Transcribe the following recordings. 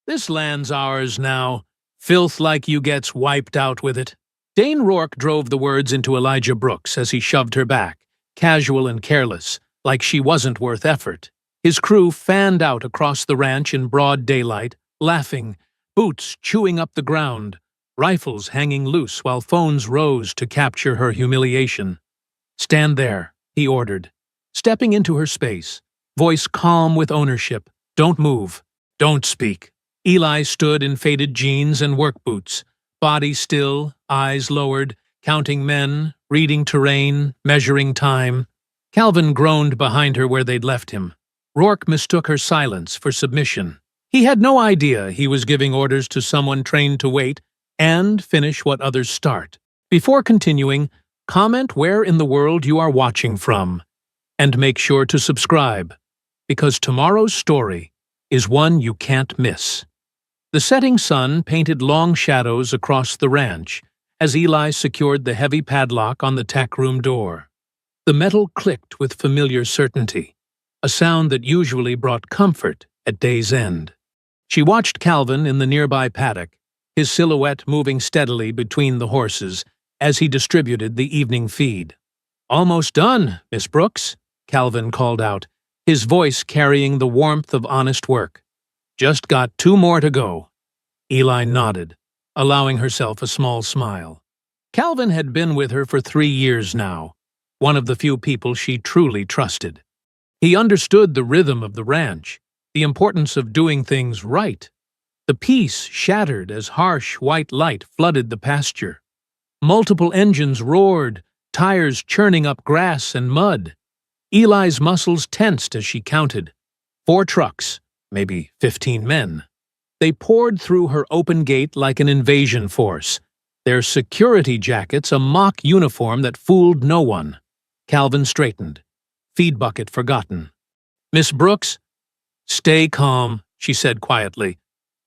This land's ours now. Filth like you gets wiped out with it. Dane Rourke drove the words into Elijah Brooks as he shoved her back, casual and careless, like she wasn't worth effort. His crew fanned out across the ranch in broad daylight, laughing, boots chewing up the ground, rifles hanging loose while phones rose to capture her humiliation. "Stand there," he ordered, stepping into her space, voice calm with ownership. "Don't move. Don't speak." Eli stood in faded jeans and work boots, body still, eyes lowered, counting men, reading terrain, measuring time. Calvin groaned behind her where they'd left him. Rourke mistook her silence for submission. He had no idea he was giving orders to someone trained to wait and finish what others start. Before continuing, comment where in the world you are watching from, and make sure to subscribe, because tomorrow's story is one you can't miss. The setting sun painted long shadows across the ranch as Eli secured the heavy padlock on the tack room door. The metal clicked with familiar certainty, a sound that usually brought comfort at day's end. She watched Calvin in the nearby paddock, his silhouette moving steadily between the horses as he distributed the evening feed. "Almost done, Miss Brooks," Calvin called out, his voice carrying the warmth of honest work. "Just got 2 more to go." Eli nodded, allowing herself a small smile. Calvin had been with her for 3 years now, one of the few people she truly trusted. He understood the rhythm of the ranch, the importance of doing things right. The peace shattered as harsh white light flooded the pasture. Multiple engines roared, tires churning up grass and mud. Eli's muscles tensed as she counted. 4 trucks, maybe 15 men. They poured through her open gate like an invasion force, their security jackets a mock uniform that fooled no one. Calvin straightened, feed bucket forgotten. "Miss Brooks?" "Stay calm," she said quietly,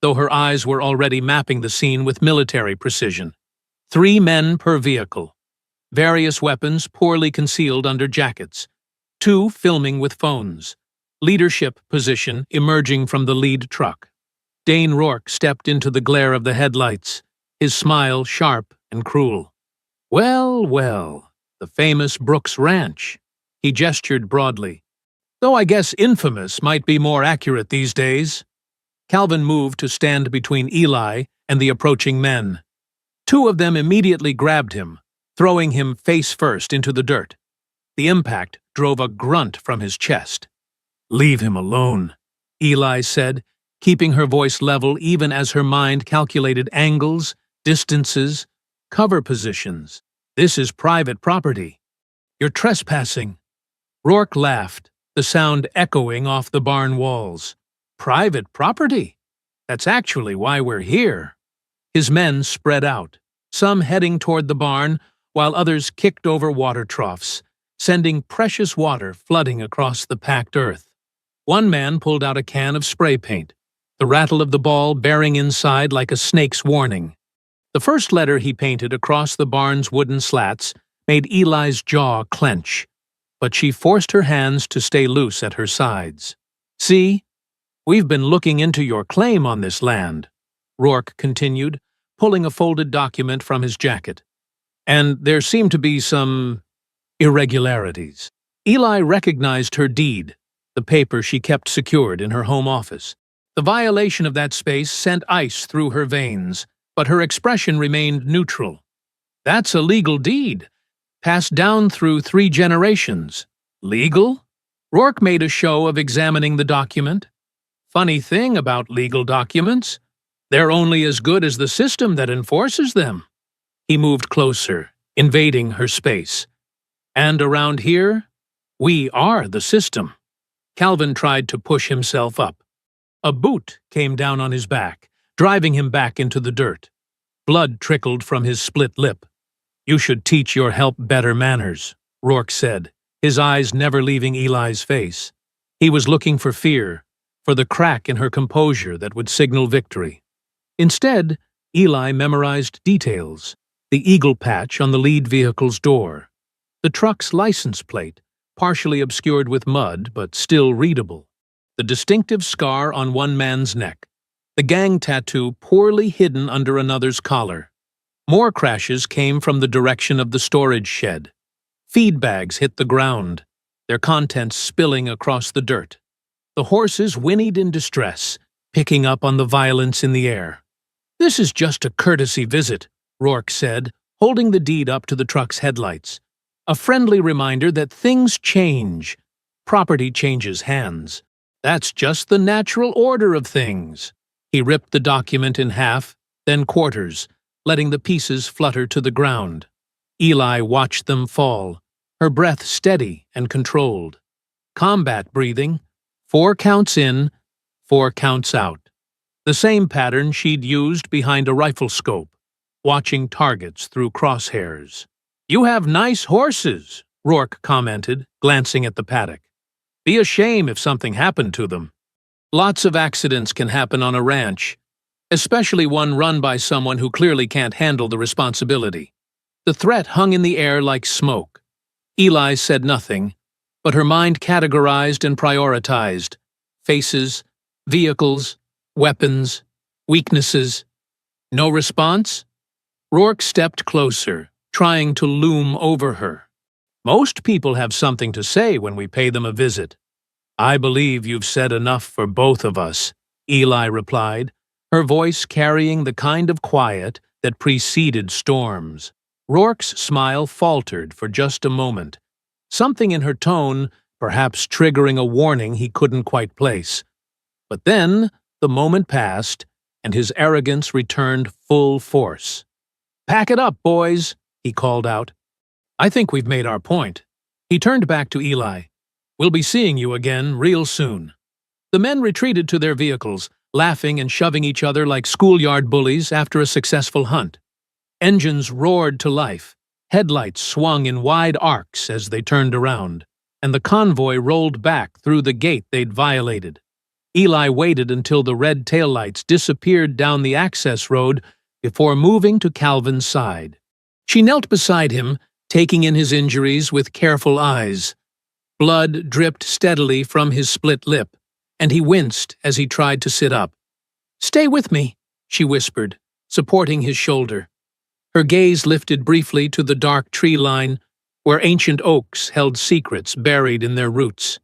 though her eyes were already mapping the scene with military precision. 3 men per vehicle, various weapons poorly concealed under jackets, 2 filming with phones, leadership position emerging from the lead truck. Dane Rourke stepped into the glare of the headlights, his smile sharp and cruel. "Well, well, the famous Brooks Ranch." He gestured broadly. "Though I guess infamous might be more accurate these days." Calvin moved to stand between Eli and the approaching men. 2 of them immediately grabbed him, throwing him face first into the dirt. The impact drove a grunt from his chest. "Leave him alone," Eli said, keeping her voice level even as her mind calculated angles, distances, cover positions. "This is private property. You're trespassing." Rourke laughed, the sound echoing off the barn walls. "Private property? That's actually why we're here." His men spread out, some heading toward the barn, while others kicked over water troughs, sending precious water flooding across the packed earth. One man pulled out a can of spray paint, the rattle of the ball bearing inside like a snake's warning. The first letter he painted across the barn's wooden slats made Eli's jaw clench, but she forced her hands to stay loose at her sides. "See, we've been looking into your claim on this land," Rourke continued, pulling a folded document from his jacket. "And there seem to be some irregularities." Eli recognized her deed, the paper she kept secured in her home office. The violation of that space sent ice through her veins, but her expression remained neutral. "That's a legal deed, passed down through 3 generations. Legal?" Rourke made a show of examining the document. "Funny thing about legal documents, they're only as good as the system that enforces them." He moved closer, invading her space. "And around here, we are the system." Calvin tried to push himself up. A boot came down on his back, driving him back into the dirt. Blood trickled from his split lip. "You should teach your help better manners," Rourke said, his eyes never leaving Eli's face. He was looking for fear, for the crack in her composure that would signal victory. Instead, Eli memorized details: the eagle patch on the lead vehicle's door, the truck's license plate, partially obscured with mud but still readable, the distinctive scar on one man's neck, the gang tattoo poorly hidden under another's collar. More crashes came from the direction of the storage shed. Feed bags hit the ground, their contents spilling across the dirt. The horses whinnied in distress, picking up on the violence in the air. "This is just a courtesy visit," Rourke said, holding the deed up to the truck's headlights. "A friendly reminder that things change. Property changes hands. That's just the natural order of things." He ripped the document in half, then quarters, letting the pieces flutter to the ground. Eli watched them fall, her breath steady and controlled. Combat breathing, 4 counts in, 4 counts out. The same pattern she'd used behind a rifle scope, watching targets through crosshairs. "You have nice horses," Rourke commented, glancing at the paddock. "Be a shame if something happened to them." Lots of accidents can happen on a ranch, especially one run by someone who clearly can't handle the responsibility. The threat hung in the air like smoke. Eli said nothing, but her mind categorized and prioritized. Faces, vehicles, weapons, weaknesses. No response? Rourke stepped closer, trying to loom over her. "Most people have something to say when we pay them a visit." "I believe you've said enough for both of us," Eli replied, her voice carrying the kind of quiet that preceded storms. Rourke's smile faltered for just a moment, something in her tone perhaps triggering a warning he couldn't quite place. But then the moment passed, and his arrogance returned full force. "Pack it up, boys," he called out. "I think we've made our point." He turned back to Eli. "We'll be seeing you again real soon." The men retreated to their vehicles, laughing and shoving each other like schoolyard bullies after a successful hunt. Engines roared to life, headlights swung in wide arcs as they turned around, and the convoy rolled back through the gate they'd violated. Eli waited until the red taillights disappeared down the access road before moving to Calvin's side. She knelt beside him, taking in his injuries with careful eyes. Blood dripped steadily from his split lip, and he winced as he tried to sit up. "Stay with me," she whispered, supporting his shoulder. Her gaze lifted briefly to the dark tree line, where ancient oaks held secrets buried in their roots.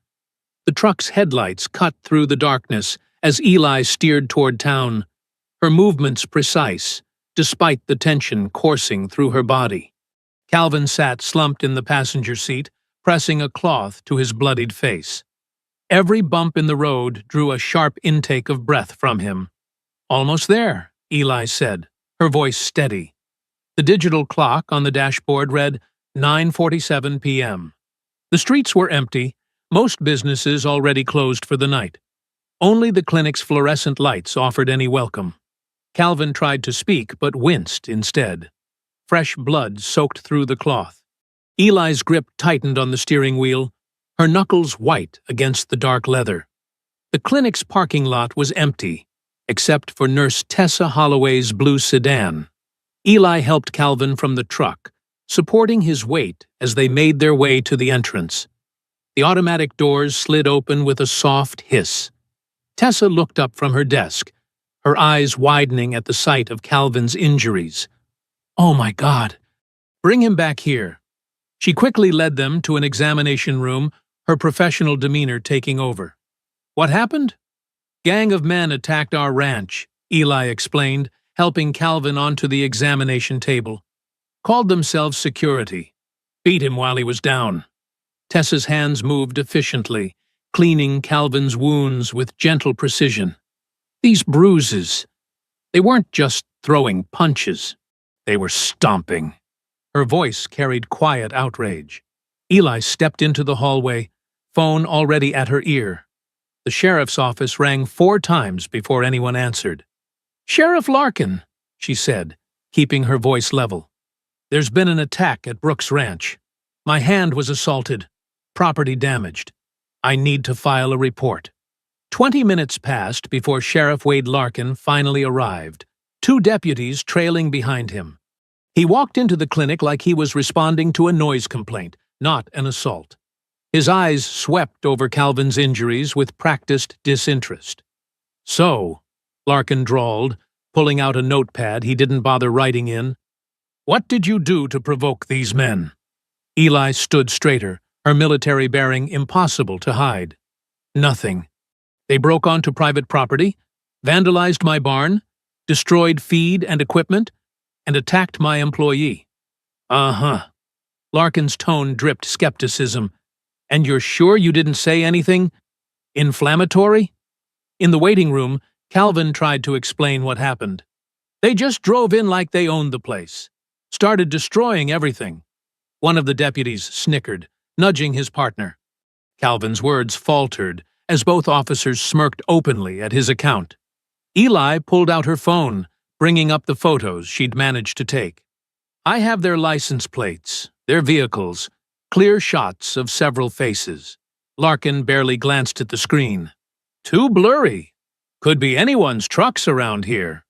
The truck's headlights cut through the darkness as Eli steered toward town, her movements precise, despite the tension coursing through her body. Calvin sat slumped in the passenger seat, pressing a cloth to his bloodied face. Every bump in the road drew a sharp intake of breath from him. "Almost there," Eli said, her voice steady. The digital clock on the dashboard read 9:47 p.m. The streets were empty, most businesses already closed for the night. Only the clinic's fluorescent lights offered any welcome. Calvin tried to speak but winced instead. Fresh blood soaked through the cloth. Eli's grip tightened on the steering wheel, her knuckles white against the dark leather. The clinic's parking lot was empty, except for Nurse Tessa Holloway's blue sedan. Eli helped Calvin from the truck, supporting his weight as they made their way to the entrance. The automatic doors slid open with a soft hiss. Tessa looked up from her desk, her eyes widening at the sight of Calvin's injuries. "Oh my God! Bring him back here." She quickly led them to an examination room, her professional demeanor taking over. "What happened?" "Gang of men attacked our ranch," Eli explained, helping Calvin onto the examination table. "Called themselves security. Beat him while he was down." Tessa's hands moved efficiently, cleaning Calvin's wounds with gentle precision. These bruises, they weren't just throwing punches. They were stomping. Her voice carried quiet outrage. Eli stepped into the hallway, phone already at her ear. The sheriff's office rang 4 times before anyone answered. "Sheriff Larkin," she said, keeping her voice level. "There's been an attack at Brooks Ranch. My hand was assaulted, property damaged. I need to file a report." 20 minutes passed before Sheriff Wade Larkin finally arrived, 2 deputies trailing behind him. He walked into the clinic like he was responding to a noise complaint, not an assault. His eyes swept over Calvin's injuries with practiced disinterest. "So," Larkin drawled, pulling out a notepad he didn't bother writing in. "What did you do to provoke these men?" Eli stood straighter, her military bearing impossible to hide. "Nothing. They broke onto private property, vandalized my barn, destroyed feed and equipment, and attacked my employee." "Uh-huh." Larkin's tone dripped skepticism. "And you're sure you didn't say anything inflammatory?" In the waiting room, Calvin tried to explain what happened. "They just drove in like they owned the place. Started destroying everything." One of the deputies snickered, nudging his partner. Calvin's words faltered as both officers smirked openly at his account. Eli pulled out her phone, bringing up the photos she'd managed to take. "I have their license plates, their vehicles, clear shots of several faces." Larkin barely glanced at the screen. "Too blurry. Could be anyone's trucks around here."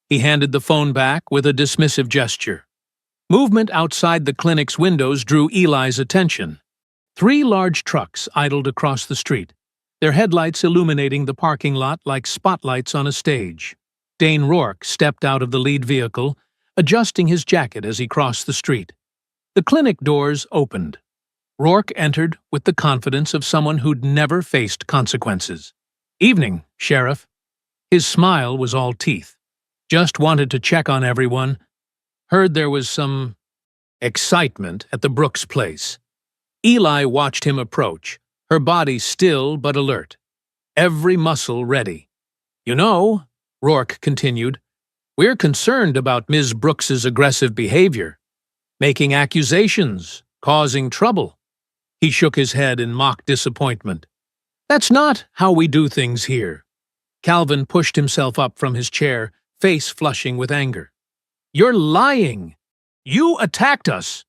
He handed the phone back with a dismissive gesture. Movement outside the clinic's windows drew Eli's attention. 3 large trucks idled across the street, their headlights illuminating the parking lot like spotlights on a stage. Dane Rourke stepped out of the lead vehicle, adjusting his jacket as he crossed the street. The clinic doors opened. Rourke entered with the confidence of someone who'd never faced consequences. "Evening, Sheriff." His smile was all teeth. "Just wanted to check on everyone. Heard there was some excitement at the Brooks place." Eli watched him approach, her body still but alert, every muscle ready. "You know," Rourke continued, "we're concerned about Ms. Brooks's aggressive behavior, making accusations, causing trouble." He shook his head in mock disappointment. "That's not how we do things here." Calvin pushed himself up from his chair, face flushing with anger. "You're lying! You attacked us!"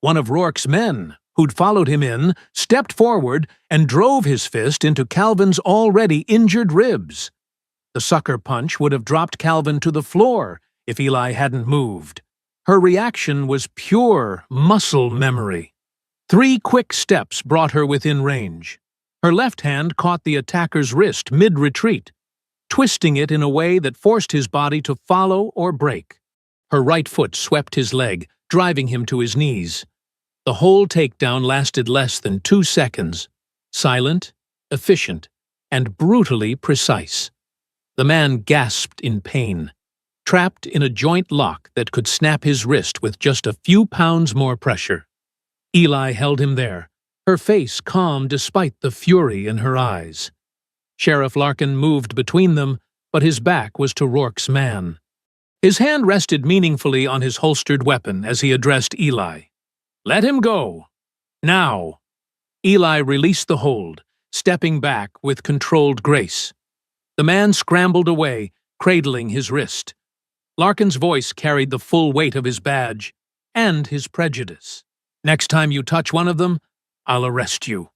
One of Rourke's men, who'd followed him in, stepped forward and drove his fist into Calvin's already injured ribs. The sucker punch would have dropped Calvin to the floor if Eli hadn't moved. Her reaction was pure muscle memory. 3 quick steps brought her within range. Her left hand caught the attacker's wrist mid-retreat, twisting it in a way that forced his body to follow or break. Her right foot swept his leg, driving him to his knees. The whole takedown lasted less than 2 seconds, silent, efficient, and brutally precise. The man gasped in pain, trapped in a joint lock that could snap his wrist with just a few pounds more pressure. Eli held him there, her face calm despite the fury in her eyes. Sheriff Larkin moved between them, but his back was to Rourke's man. His hand rested meaningfully on his holstered weapon as he addressed Eli. "Let him go. Now." Eli released the hold, stepping back with controlled grace. The man scrambled away, cradling his wrist. Larkin's voice carried the full weight of his badge and his prejudice. "Next time you touch one of them, I'll arrest you."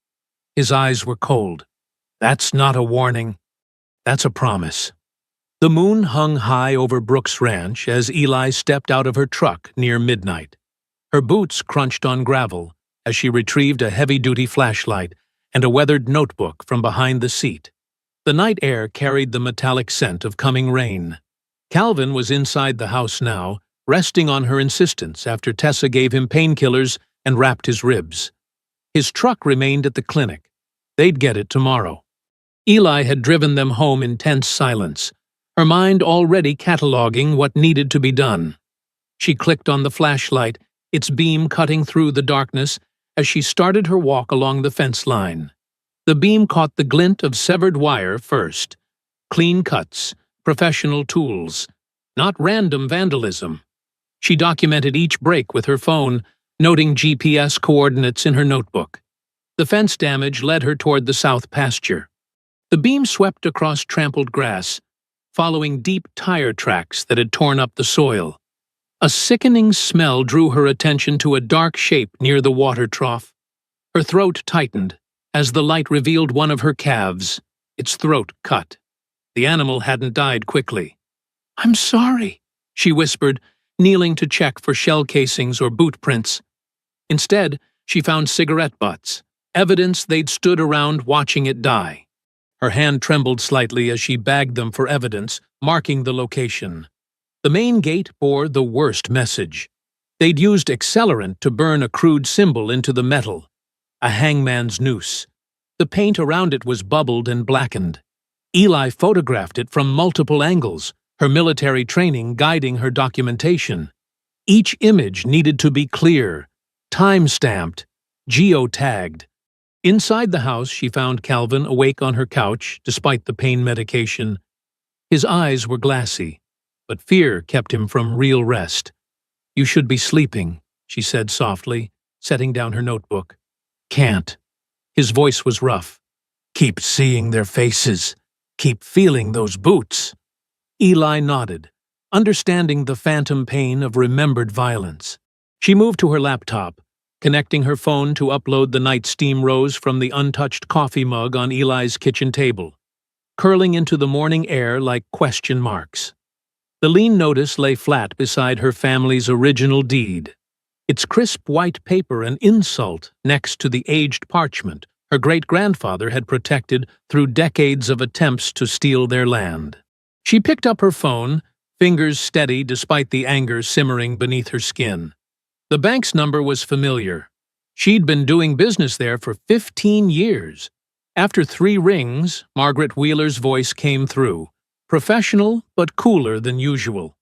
His eyes were cold. "That's not a warning. That's a promise." The moon hung high over Brooks Ranch as Eli stepped out of her truck near midnight. Her boots crunched on gravel as she retrieved a heavy-duty flashlight and a weathered notebook from behind the seat. The night air carried the metallic scent of coming rain. Calvin was inside the house now, resting on her insistence after Tessa gave him painkillers and wrapped his ribs. His truck remained at the clinic. They'd get it tomorrow. Eli had driven them home in tense silence, her mind already cataloging what needed to be done. She clicked on the flashlight, its beam cutting through the darkness as she started her walk along the fence line. The beam caught the glint of severed wire first. Clean cuts, professional tools, not random vandalism. She documented each break with her phone, noting GPS coordinates in her notebook. The fence damage led her toward the south pasture. The beam swept across trampled grass, following deep tire tracks that had torn up the soil. A sickening smell drew her attention to a dark shape near the water trough. Her throat tightened as the light revealed one of her calves, its throat cut. The animal hadn't died quickly. "I'm sorry," she whispered, kneeling to check for shell casings or boot prints. Instead, she found cigarette butts, evidence they'd stood around watching it die. Her hand trembled slightly as she bagged them for evidence, marking the location. The main gate bore the worst message. They'd used accelerant to burn a crude symbol into the metal, a hangman's noose. The paint around it was bubbled and blackened. Eli photographed it from multiple angles, her military training guiding her documentation. Each image needed to be clear, time-stamped, geotagged. Inside the house, she found Calvin awake on her couch, despite the pain medication. His eyes were glassy, but fear kept him from real rest. "You should be sleeping," she said softly, setting down her notebook. "Can't." His voice was rough. "Keep seeing their faces. Keep feeling those boots." Eli nodded, understanding the phantom pain of remembered violence. She moved to her laptop, connecting her phone to upload the night steam rose from the untouched coffee mug on Eli's kitchen table, curling into the morning air like question marks. The lien notice lay flat beside her family's original deed, its crisp white paper an insult next to the aged parchment her great-grandfather had protected through decades of attempts to steal their land. She picked up her phone, fingers steady despite the anger simmering beneath her skin. The bank's number was familiar. She'd been doing business there for 15 years. After 3 rings, Margaret Wheeler's voice came through, professional but cooler than usual.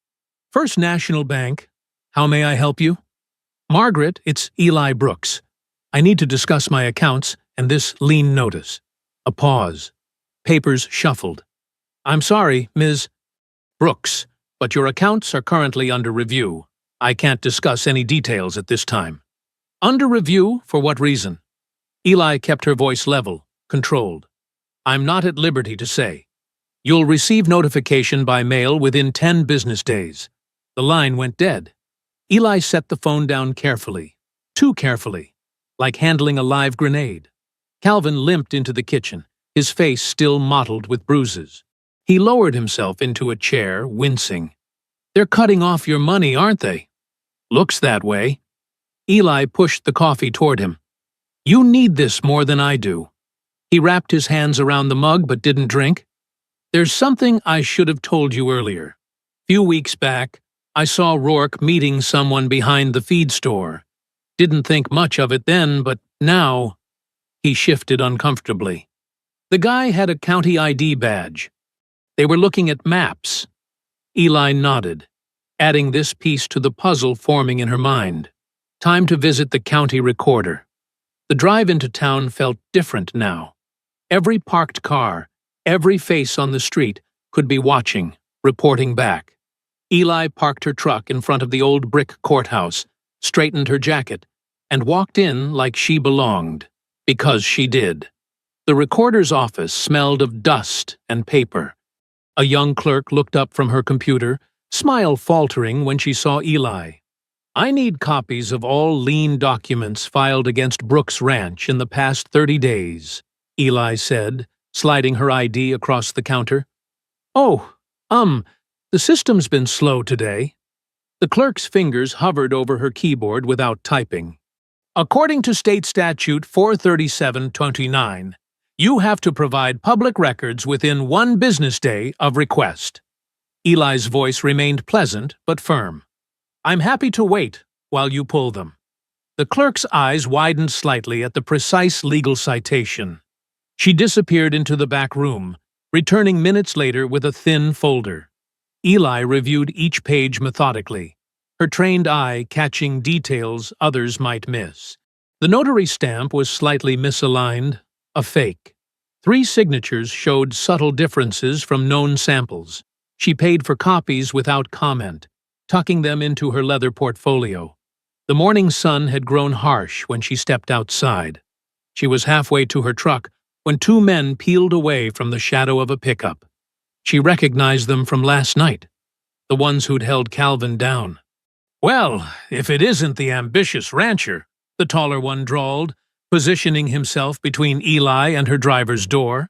"First National Bank. How may I help you?" "Margaret, it's Eli Brooks. I need to discuss my accounts and this lien notice." A pause. Papers shuffled. "I'm sorry, Ms. Brooks, but your accounts are currently under review. I can't discuss any details at this time." "Under review? For what reason?" Eli kept her voice level, controlled. "I'm not at liberty to say. You'll receive notification by mail within 10 business days." The line went dead. Eli set the phone down carefully, too carefully, like handling a live grenade. Calvin limped into the kitchen, his face still mottled with bruises. He lowered himself into a chair, wincing. "They're cutting off your money, aren't they?" "Looks that way." Eli pushed the coffee toward him. "You need this more than I do." He wrapped his hands around the mug but didn't drink. "There's something I should have told you earlier. Few weeks back, I saw Rourke meeting someone behind the feed store. Didn't think much of it then, but now—" He shifted uncomfortably. The guy had a county ID badge. They were looking at maps. Eli nodded, adding this piece to the puzzle forming in her mind. Time to visit the county recorder. The drive into town felt different now. Every parked car, every face on the street could be watching, reporting back. Eli parked her truck in front of the old brick courthouse, straightened her jacket, and walked in like she belonged, because she did. The recorder's office smelled of dust and paper. A young clerk looked up from her computer, smile faltering when she saw Eli. "I need copies of all lien documents filed against Brooks Ranch in the past 30 days, Eli said, sliding her ID across the counter. "Oh, the system's been slow today." The clerk's fingers hovered over her keyboard without typing. "According to State Statute 437-29, you have to provide public records within 1 business day of request." Eli's voice remained pleasant but firm. "I'm happy to wait while you pull them." The clerk's eyes widened slightly at the precise legal citation. She disappeared into the back room, returning minutes later with a thin folder. Eli reviewed each page methodically, her trained eye catching details others might miss. The notary stamp was slightly misaligned, a fake. 3 signatures showed subtle differences from known samples. She paid for copies without comment, tucking them into her leather portfolio. The morning sun had grown harsh when she stepped outside. She was halfway to her truck when 2 men peeled away from the shadow of a pickup. She recognized them from last night, the ones who'd held Calvin down. "Well, if it isn't the ambitious rancher," the taller one drawled, positioning himself between Eli and her driver's door.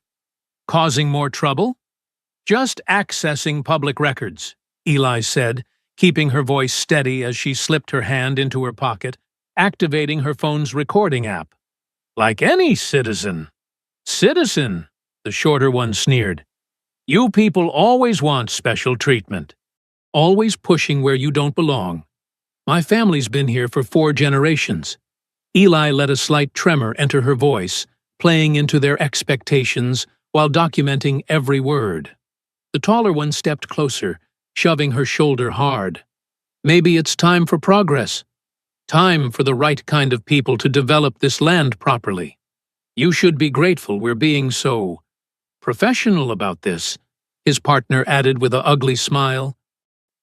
"Causing more trouble?" "Just accessing public records," Eli said, keeping her voice steady as she slipped her hand into her pocket, activating her phone's recording app. "Like any citizen." "Citizen," the shorter one sneered. You people always want special treatment, always pushing where you don't belong. My family's been here for 4 generations. Eli let a slight tremor enter her voice, playing into their expectations while documenting every word. The taller one stepped closer, shoving her shoulder hard. Maybe it's time for progress. Time for the right kind of people to develop this land properly. You should be grateful we're being so professional about this, his partner added with an ugly smile.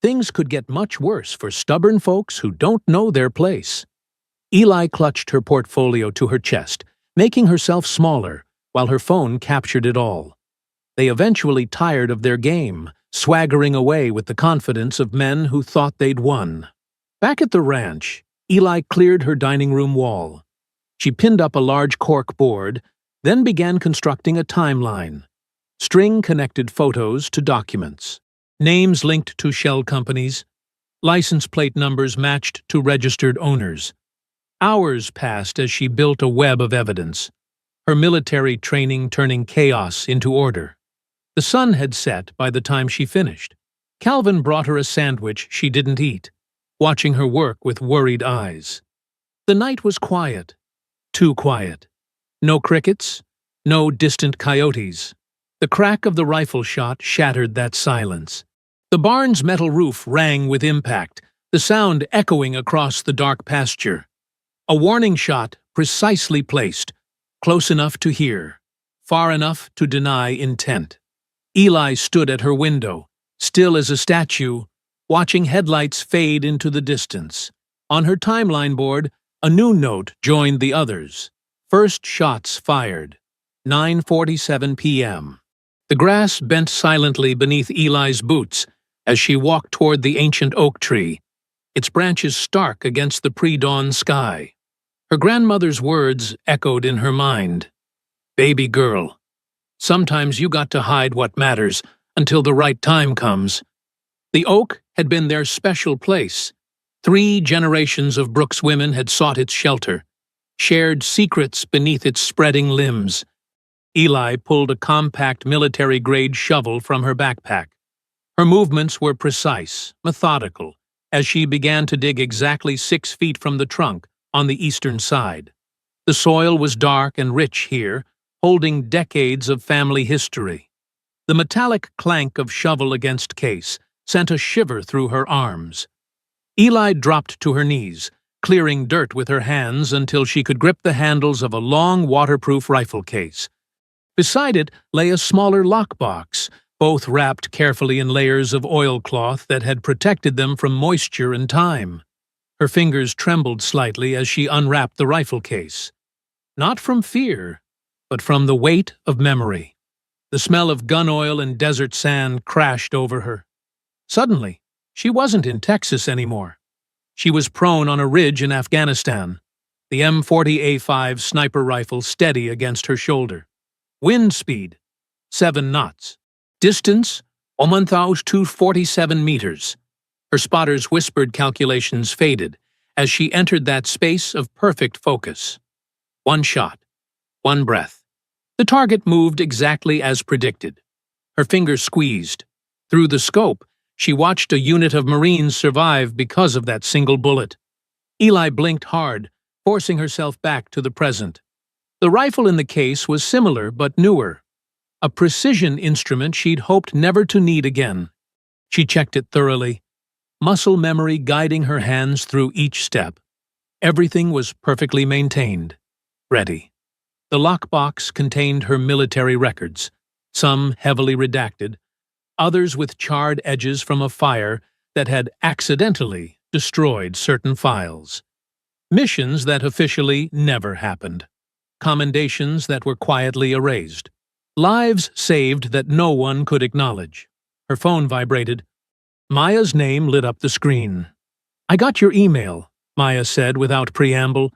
Things could get much worse for stubborn folks who don't know their place. Eli clutched her portfolio to her chest, making herself smaller, while her phone captured it all. They eventually tired of their game, swaggering away with the confidence of men who thought they'd won. Back at the ranch, Eli cleared her dining room wall. She pinned up a large cork board, then began constructing a timeline. String-connected photos to documents. Names linked to shell companies. License plate numbers matched to registered owners. Hours passed as she built a web of evidence, her military training turning chaos into order. The sun had set by the time she finished. Calvin brought her a sandwich she didn't eat, watching her work with worried eyes. The night was quiet. Too quiet. No crickets, no distant coyotes. The crack of the rifle shot shattered that silence. The barn's metal roof rang with impact, the sound echoing across the dark pasture. A warning shot precisely placed, close enough to hear, far enough to deny intent. Eli stood at her window, still as a statue, watching headlights fade into the distance. On her timeline board, a new note joined the others. First shots fired. 9:47 p.m. The grass bent silently beneath Eli's boots as she walked toward the ancient oak tree, its branches stark against the pre-dawn sky. Her grandmother's words echoed in her mind. Baby girl, sometimes you got to hide what matters until the right time comes. The oak had been their special place. 3 generations of Brooks women had sought its shelter, shared secrets beneath its spreading limbs. Eli pulled a compact military-grade shovel from her backpack. Her movements were precise, methodical, as she began to dig exactly 6 feet from the trunk on the eastern side. The soil was dark and rich here, holding decades of family history. The metallic clank of shovel against case sent a shiver through her arms. Eli dropped to her knees, clearing dirt with her hands until she could grip the handles of a long waterproof rifle case. Beside it lay a smaller lockbox, both wrapped carefully in layers of oilcloth that had protected them from moisture and time. Her fingers trembled slightly as she unwrapped the rifle case. Not from fear, but from the weight of memory. The smell of gun oil and desert sand crashed over her. Suddenly, she wasn't in Texas anymore. She was prone on a ridge in Afghanistan, the M40A5 sniper rifle steady against her shoulder. Wind speed, 7 knots. Distance, 1,247 meters. Her spotter's whispered calculations faded as she entered that space of perfect focus. 1 shot, 1 breath. The target moved exactly as predicted. Her fingers squeezed. Through the scope, she watched a unit of Marines survive because of that single bullet. Eli blinked hard, forcing herself back to the present. The rifle in the case was similar but newer. A precision instrument she'd hoped never to need again. She checked it thoroughly, muscle memory guiding her hands through each step. Everything was perfectly maintained. Ready. The lockbox contained her military records, some heavily redacted, others with charred edges from a fire that had accidentally destroyed certain files. Missions that officially never happened. Commendations that were quietly erased. Lives saved that no one could acknowledge. Her phone vibrated. Maya's name lit up the screen. "I got your email," Maya said without preamble.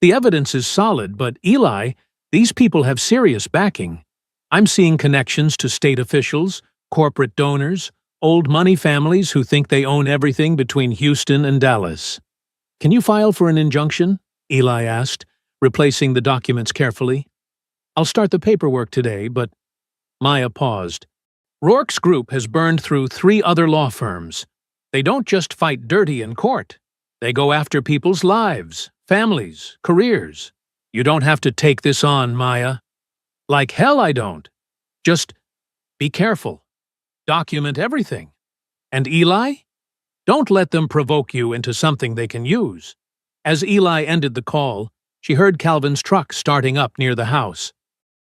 "The evidence is solid, but Eli, these people have serious backing. I'm seeing connections to state officials, corporate donors, old money families who think they own everything between Houston and Dallas." "Can you file for an injunction?" Eli asked, replacing the documents carefully. "I'll start the paperwork today, but—" Maya paused. Rourke's group has burned through 3 other law firms. They don't just fight dirty in court. They go after people's lives, families, careers. You don't have to take this on, Maya. Like hell I don't. Just be careful. Document everything. And Eli? Don't let them provoke you into something they can use. As Eli ended the call, she heard Calvin's truck starting up near the house.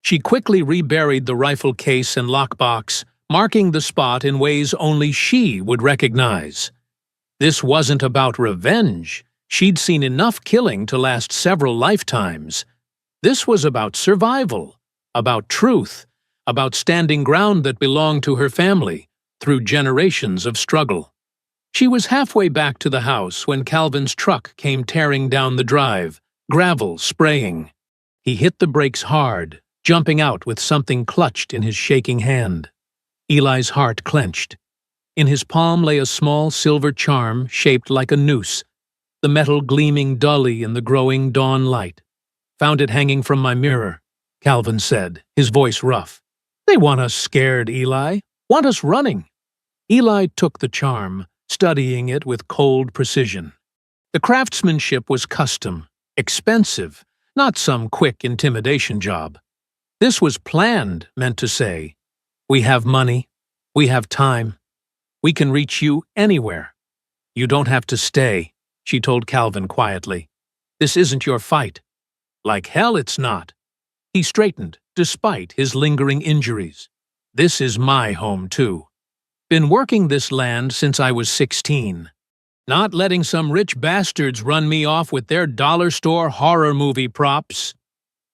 She quickly reburied the rifle case and lockbox, marking the spot in ways only she would recognize. This wasn't about revenge. She'd seen enough killing to last several lifetimes. This was about survival, about truth, about standing ground that belonged to her family through generations of struggle. She was halfway back to the house when Calvin's truck came tearing down the drive, gravel spraying. He hit the brakes hard, jumping out with something clutched in his shaking hand. Eli's heart clenched. In his palm lay a small silver charm shaped like a noose, the metal gleaming dully in the growing dawn light. "Found it hanging from my mirror," Calvin said, his voice rough. "They want us scared, Eli. Want us running." Eli took the charm, studying it with cold precision. The craftsmanship was custom, expensive, not some quick intimidation job. This was planned, meant to say, "We have money. We have time. We can reach you anywhere. You don't have to stay," she told Calvin quietly. "This isn't your fight." "Like hell it's not." He straightened, despite his lingering injuries. "This is my home, too. Been working this land since I was 16. Not letting some rich bastards run me off with their dollar store horror movie props."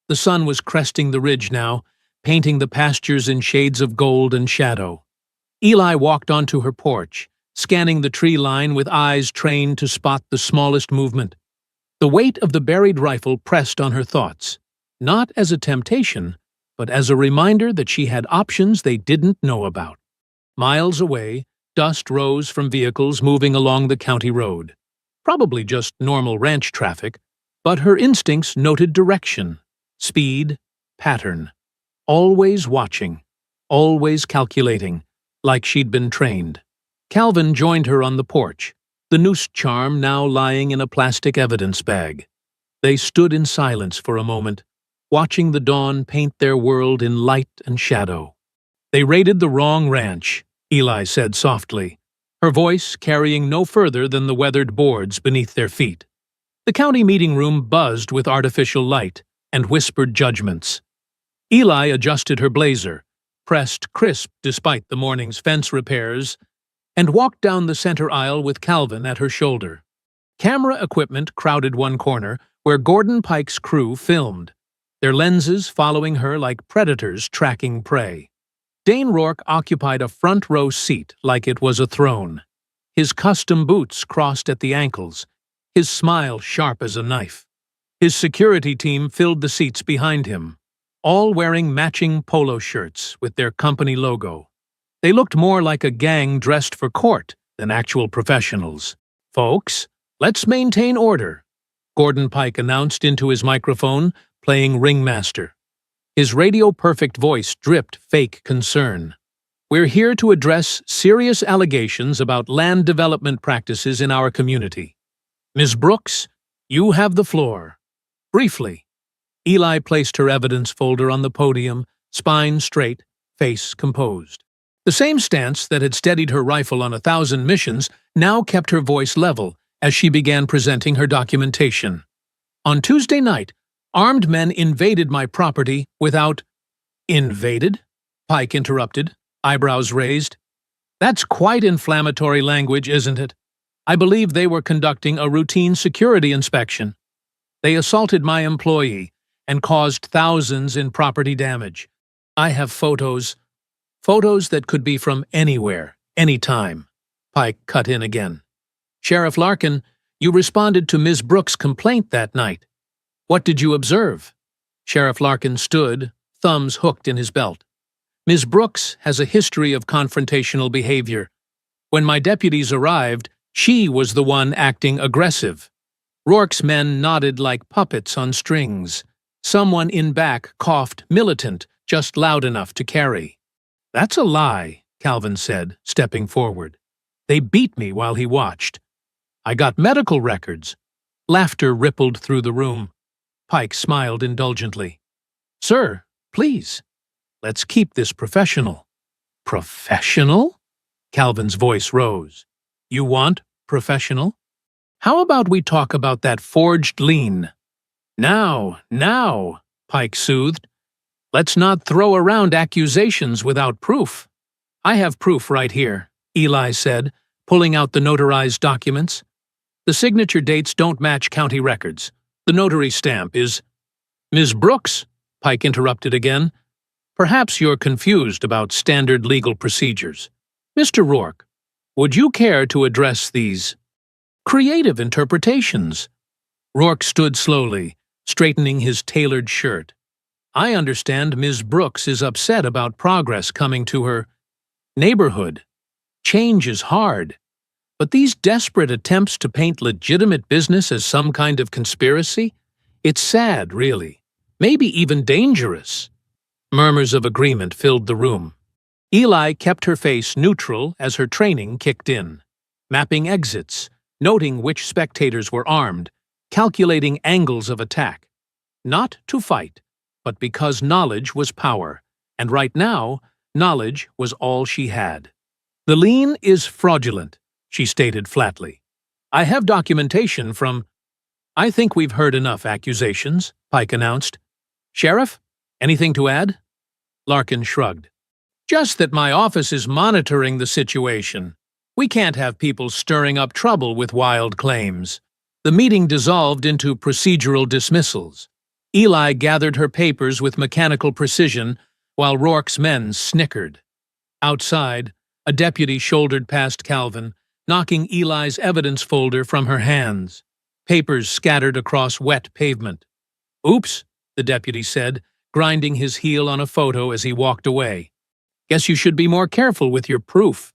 The sun was cresting the ridge now, painting the pastures in shades of gold and shadow. Eli walked onto her porch, scanning the tree line with eyes trained to spot the smallest movement. The weight of the buried rifle pressed on her thoughts, not as a temptation, but as a reminder that she had options they didn't know about. Miles away, dust rose from vehicles moving along the county road. Probably just normal ranch traffic, but her instincts noted direction, speed, pattern. Always watching, always calculating, like she'd been trained. Calvin joined her on the porch, the noose charm now lying in a plastic evidence bag. They stood in silence for a moment, watching the dawn paint their world in light and shadow. "They raided the wrong ranch," Eli said softly, her voice carrying no further than the weathered boards beneath their feet. The county meeting room buzzed with artificial light and whispered judgments. Eli adjusted her blazer, pressed crisp despite the morning's fence repairs, and walked down the center aisle with Calvin at her shoulder. Camera equipment crowded one corner where Gordon Pike's crew filmed, their lenses following her like predators tracking prey. Dane Rourke occupied a front row seat like it was a throne. His custom boots crossed at the ankles, his smile sharp as a knife. His security team filled the seats behind him, all wearing matching polo shirts with their company logo. They looked more like a gang dressed for court than actual professionals. "Folks, let's maintain order," Gordon Pike announced into his microphone, playing ringmaster. His radio-perfect voice dripped fake concern. "We're here to address serious allegations about land development practices in our community. Ms. Brooks, you have the floor." Briefly, Eli placed her evidence folder on the podium, spine straight, face composed. The same stance that had steadied her rifle on 1,000 missions now kept her voice level as she began presenting her documentation. "On Tuesday night, armed men invaded my property without—" "Invaded?" Pike interrupted, eyebrows raised. "That's quite inflammatory language, isn't it? I believe they were conducting a routine security inspection. They assaulted my employee and caused thousands in property damage. I have photos that could be from anywhere, anytime." Pike cut in again. "Sheriff Larkin, you responded to Ms. Brooks' complaint that night. What did you observe?" Sheriff Larkin stood, thumbs hooked in his belt. "Ms. Brooks has a history of confrontational behavior. When my deputies arrived, she was the one acting aggressive. Rourke's men nodded like puppets on strings. Someone in back coughed militant, just loud enough to carry. That's a lie, Calvin said, stepping forward. They beat me while he watched. I got medical records. Laughter rippled through the room. Pike smiled indulgently. Sir, please, let's keep this professional. Professional? Calvin's voice rose. You want professional? How about we talk about that forged lien? Now, Pike soothed. Let's not throw around accusations without proof. I have proof right here, Eli said, pulling out the notarized documents. The signature dates don't match county records. The notary stamp is… Ms. Brooks, Pike interrupted again. Perhaps you're confused about standard legal procedures. Mr. Rourke, would you care to address these creative interpretations? Rourke stood slowly, straightening his tailored shirt. I understand Ms. Brooks is upset about progress coming to her neighborhood. Change is hard. But these desperate attempts to paint legitimate business as some kind of conspiracy? It's sad, really. Maybe even dangerous. Murmurs of agreement filled the room. Eli kept her face neutral as her training kicked in, mapping exits, noting which spectators were armed, calculating angles of attack. Not to fight, but because knowledge was power, and right now, knowledge was all she had. The lien is fraudulent, she stated flatly. I have documentation from… I think we've heard enough accusations, Pike announced. Sheriff, anything to add? Larkin shrugged. Just that my office is monitoring the situation. We can't have people stirring up trouble with wild claims. The meeting dissolved into procedural dismissals. Eli gathered her papers with mechanical precision, while Rourke's men snickered. Outside, a deputy shouldered past Calvin, knocking Eli's evidence folder from her hands. Papers scattered across wet pavement. Oops, the deputy said, grinding his heel on a photo as he walked away. Guess you should be more careful with your proof.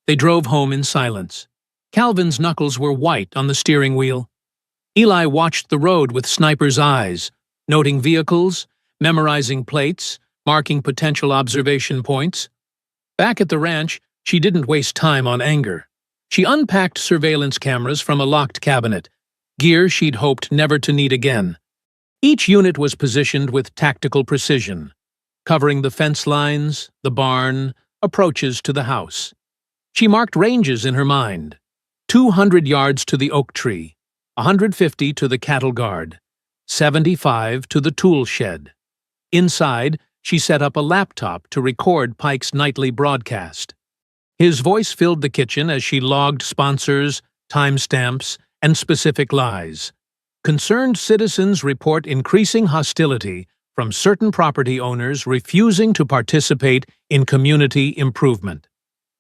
They drove home in silence. Calvin's knuckles were white on the steering wheel. Eli watched the road with sniper's eyes, noting vehicles, memorizing plates, marking potential observation points. Back at the ranch, she didn't waste time on anger. She unpacked surveillance cameras from a locked cabinet, gear she'd hoped never to need again. Each unit was positioned with tactical precision, covering the fence lines, the barn, approaches to the house. She marked ranges in her mind. 200 yards to the oak tree, 150 to the cattle guard, 75 to the tool shed. Inside, she set up a laptop to record Pike's nightly broadcast. His voice filled the kitchen as she logged sponsors, timestamps, and specific lies. Concerned citizens report increasing hostility from certain property owners refusing to participate in community improvement.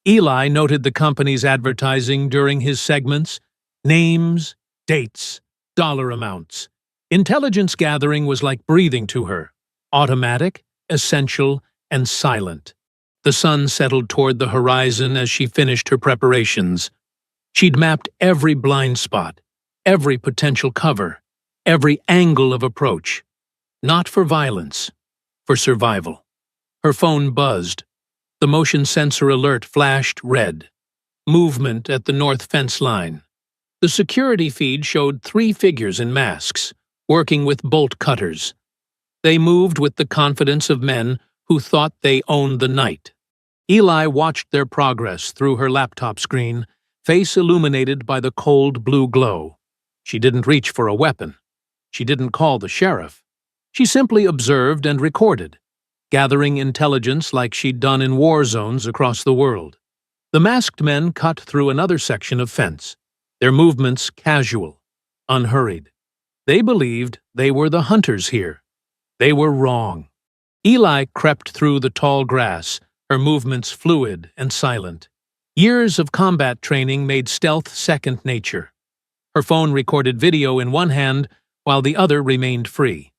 Eli noted the company's advertising during his segments: names, dates, dollar amounts. Intelligence gathering was like breathing to her, automatic, essential, and silent. The sun settled toward the horizon as she finished her preparations. She'd mapped every blind spot, every potential cover, every angle of approach. Not for violence, for survival. Her phone buzzed. The motion sensor alert flashed red. Movement at the north fence line. The security feed showed 3 figures in masks, working with bolt cutters. They moved with the confidence of men who thought they owned the night. Eli watched their progress through her laptop screen, face illuminated by the cold blue glow. She didn't reach for a weapon. She didn't call the sheriff. She simply observed and recorded, gathering intelligence like she'd done in war zones across the world. The masked men cut through another section of fence, their movements casual, unhurried. They believed they were the hunters here. They were wrong. Eli crept through the tall grass, her movements fluid and silent. Years of combat training made stealth second nature. Her phone recorded video in one hand, while the other remained free.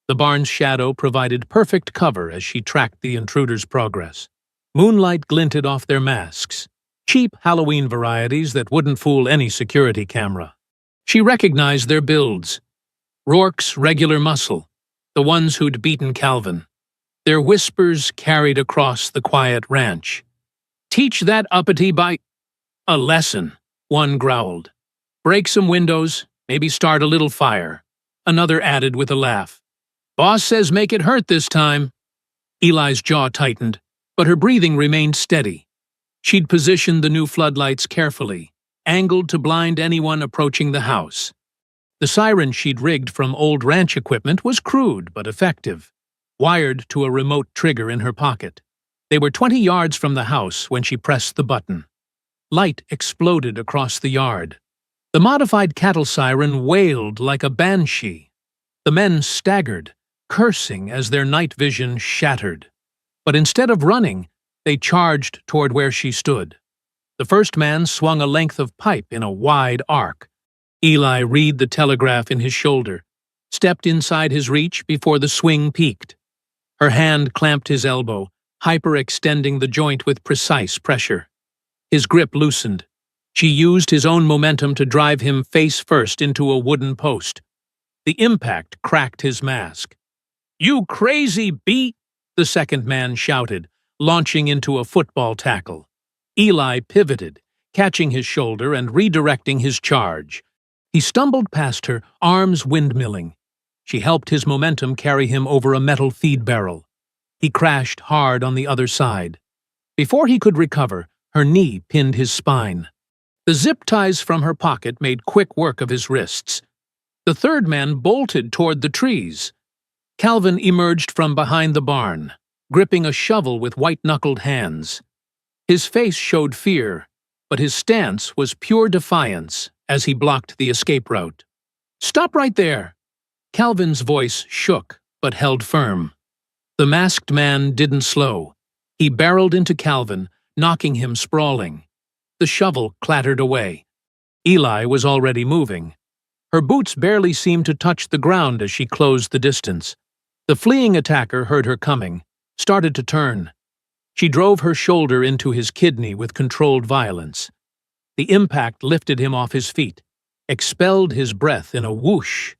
The barn's shadow provided perfect cover as she tracked the intruders' progress. Moonlight glinted off their masks, cheap Halloween varieties that wouldn't fool any security camera. She recognized their builds. Rourke's regular muscle, the ones who'd beaten Calvin. Their whispers carried across the quiet ranch. "Teach that uppity by—" "A lesson," one growled. "Break some windows, maybe start a little fire," another added with a laugh. "Boss says make it hurt this time." Eli's jaw tightened, but her breathing remained steady. She'd positioned the new floodlights carefully, angled to blind anyone approaching the house. The siren she'd rigged from old ranch equipment was crude but effective, wired to a remote trigger in her pocket. They were 20 yards from the house when she pressed the button. Light exploded across the yard. The modified cattle siren wailed like a banshee. The men staggered, cursing as their night vision shattered. But instead of running, they charged toward where she stood. The first man swung a length of pipe in a wide arc. Eli read the telegraph in his shoulder, stepped inside his reach before the swing peaked. Her hand clamped his elbow, hyperextending the joint with precise pressure. His grip loosened. She used his own momentum to drive him face first into a wooden post. The impact cracked his mask. "You crazy beat!" the second man shouted, launching into a football tackle. Eli pivoted, catching his shoulder and redirecting his charge. He stumbled past her, arms windmilling. She helped his momentum carry him over a metal feed barrel. He crashed hard on the other side. Before he could recover, her knee pinned his spine. The zip ties from her pocket made quick work of his wrists. The third man bolted toward the trees. Calvin emerged from behind the barn, gripping a shovel with white-knuckled hands. His face showed fear, but his stance was pure defiance as he blocked the escape route. "Stop right there!" Calvin's voice shook, but held firm. The masked man didn't slow. He barreled into Calvin, knocking him sprawling. The shovel clattered away. Eli was already moving. Her boots barely seemed to touch the ground as she closed the distance. The fleeing attacker heard her coming, started to turn. She drove her shoulder into his kidney with controlled violence. The impact lifted him off his feet, expelled his breath in a whoosh.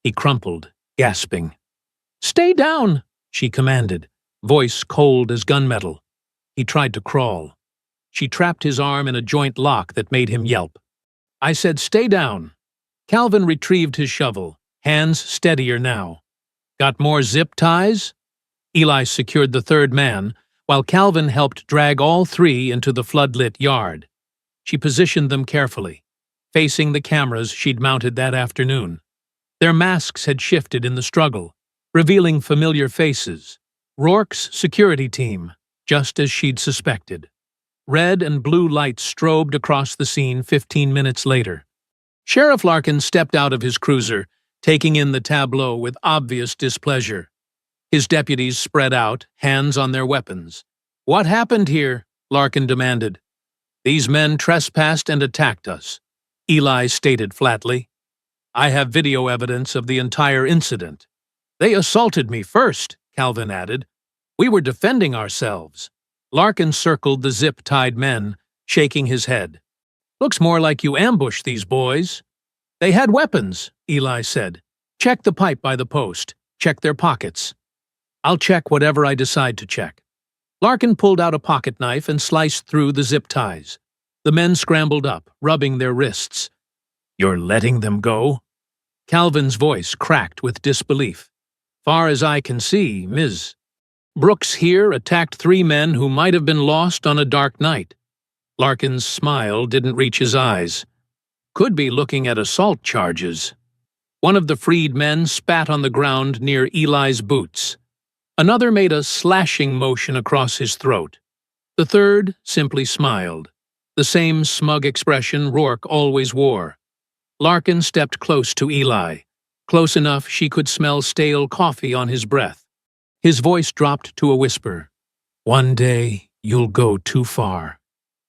He crumpled, gasping. "Stay down," she commanded, voice cold as gunmetal. He tried to crawl. She trapped his arm in a joint lock that made him yelp. "I said stay down." Calvin retrieved his shovel, hands steadier now. "Got more zip ties?" Eli secured the third man, while Calvin helped drag all three into the floodlit yard. She positioned them carefully, facing the cameras she'd mounted that afternoon. Their masks had shifted in the struggle, revealing familiar faces. Rourke's security team, just as she'd suspected. Red and blue lights strobed across the scene 15 minutes later. Sheriff Larkin stepped out of his cruiser, taking in the tableau with obvious displeasure. His deputies spread out, hands on their weapons. "What happened here?" Larkin demanded. "These men trespassed and attacked us," Eli stated flatly. "I have video evidence of the entire incident." "They assaulted me first," Calvin added. "We were defending ourselves." Larkin circled the zip-tied men, shaking his head. "Looks more like you ambushed these boys." "They had weapons," Eli said. "Check the pipe by the post. Check their pockets." "I'll check whatever I decide to check." Larkin pulled out a pocket knife and sliced through the zip ties. The men scrambled up, rubbing their wrists. "You're letting them go?" Calvin's voice cracked with disbelief. "Far as I can see, Ms. Brooks here attacked 3 men who might have been lost on a dark night." Larkin's smile didn't reach his eyes. "Could be looking at assault charges." One of the freed men spat on the ground near Eli's boots. Another made a slashing motion across his throat. The third simply smiled, the same smug expression Rourke always wore. Larkin stepped close to Eli, close enough she could smell stale coffee on his breath. His voice dropped to a whisper. "One day, you'll go too far."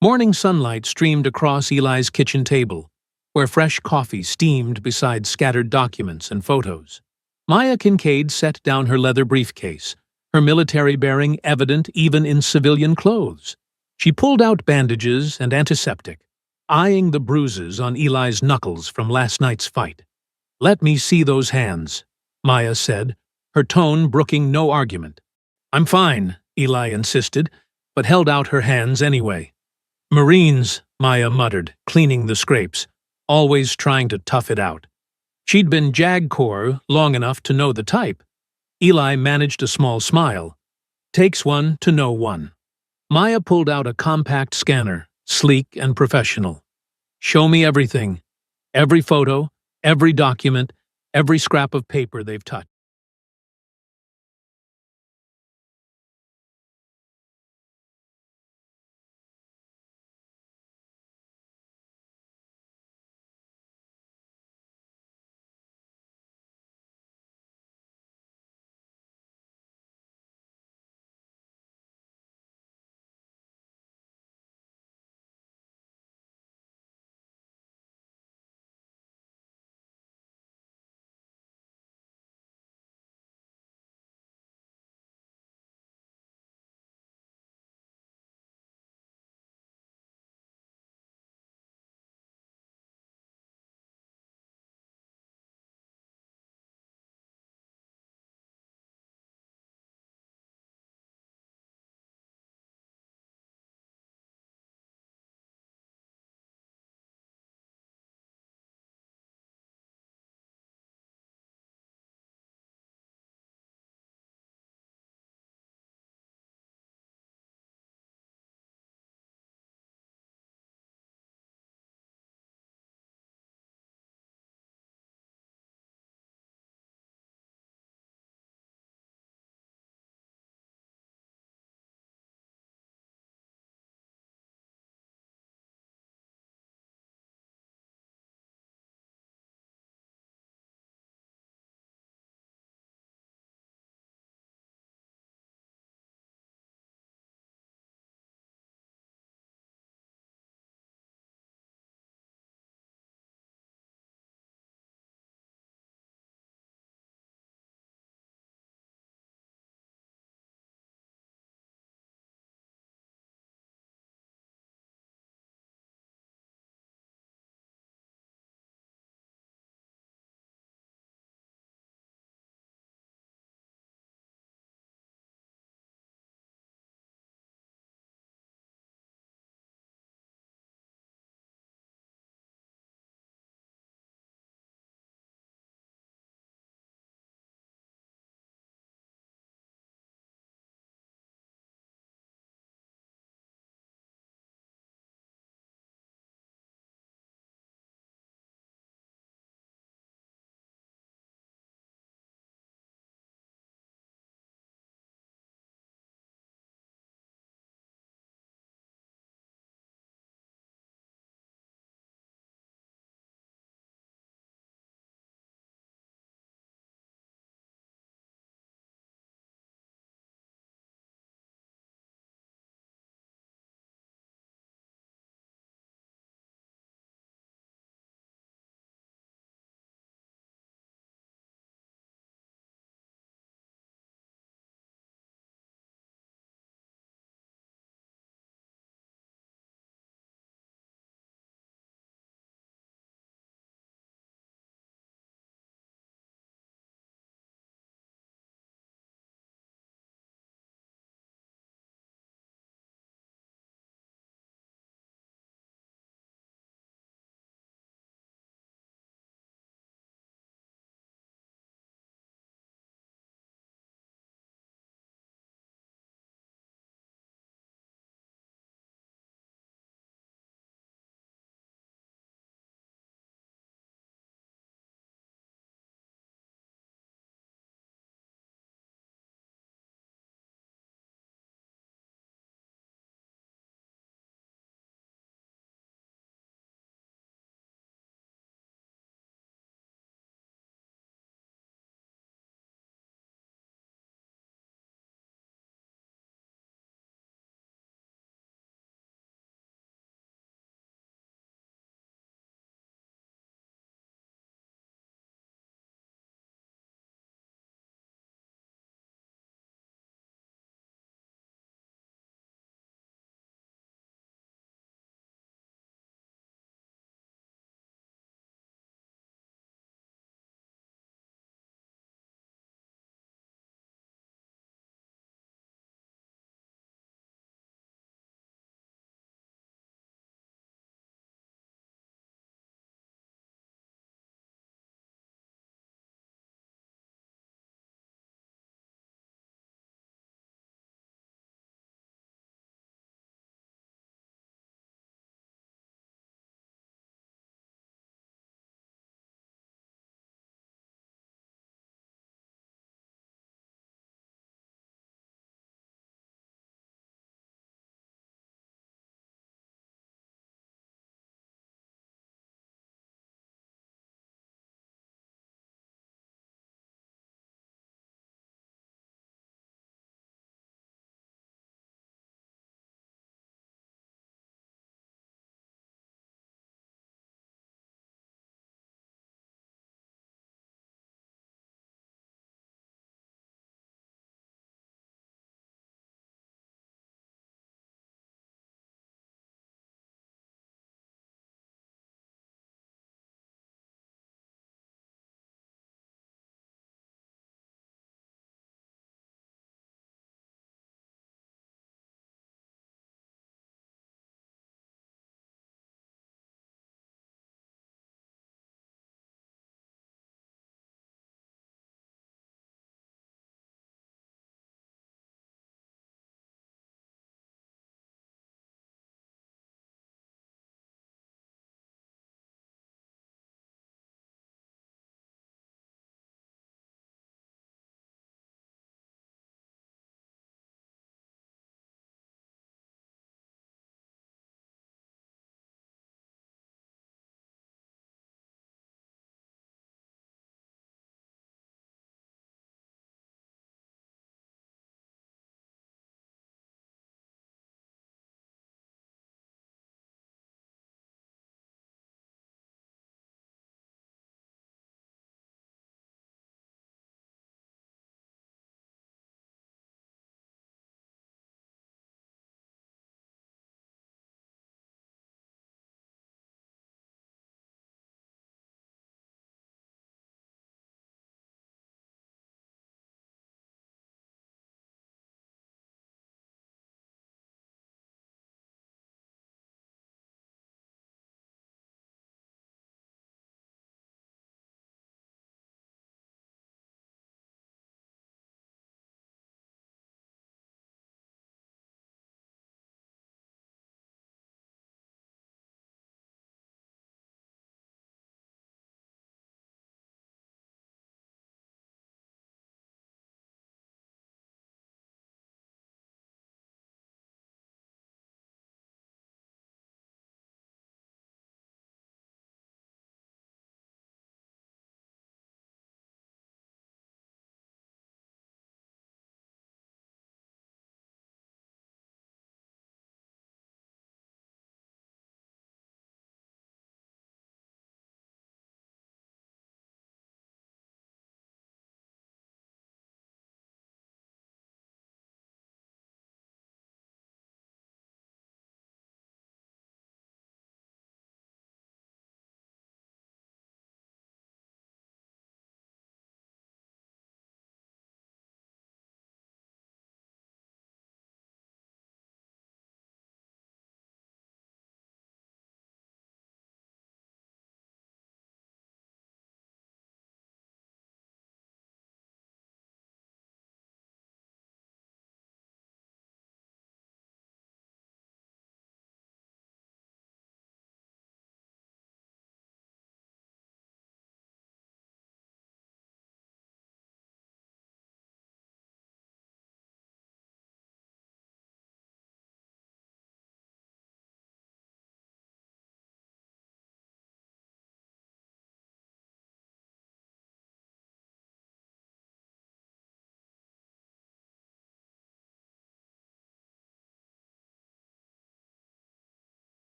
Morning sunlight streamed across Eli's kitchen table, where fresh coffee steamed beside scattered documents and photos. Maya Kincaid set down her leather briefcase, her military bearing evident even in civilian clothes. She pulled out bandages and antiseptic, eyeing the bruises on Eli's knuckles from last night's fight. "Let me see those hands," Maya said, her tone brooking no argument. I'm fine, Eli insisted, but held out her hands anyway. Marines, Maya muttered, cleaning the scrapes, always trying to tough it out. She'd been JAG Corps long enough to know the type. Eli managed a small smile. Takes one to know one. Maya pulled out a compact scanner, sleek and professional. Show me everything. Every photo, every document, every scrap of paper they've touched.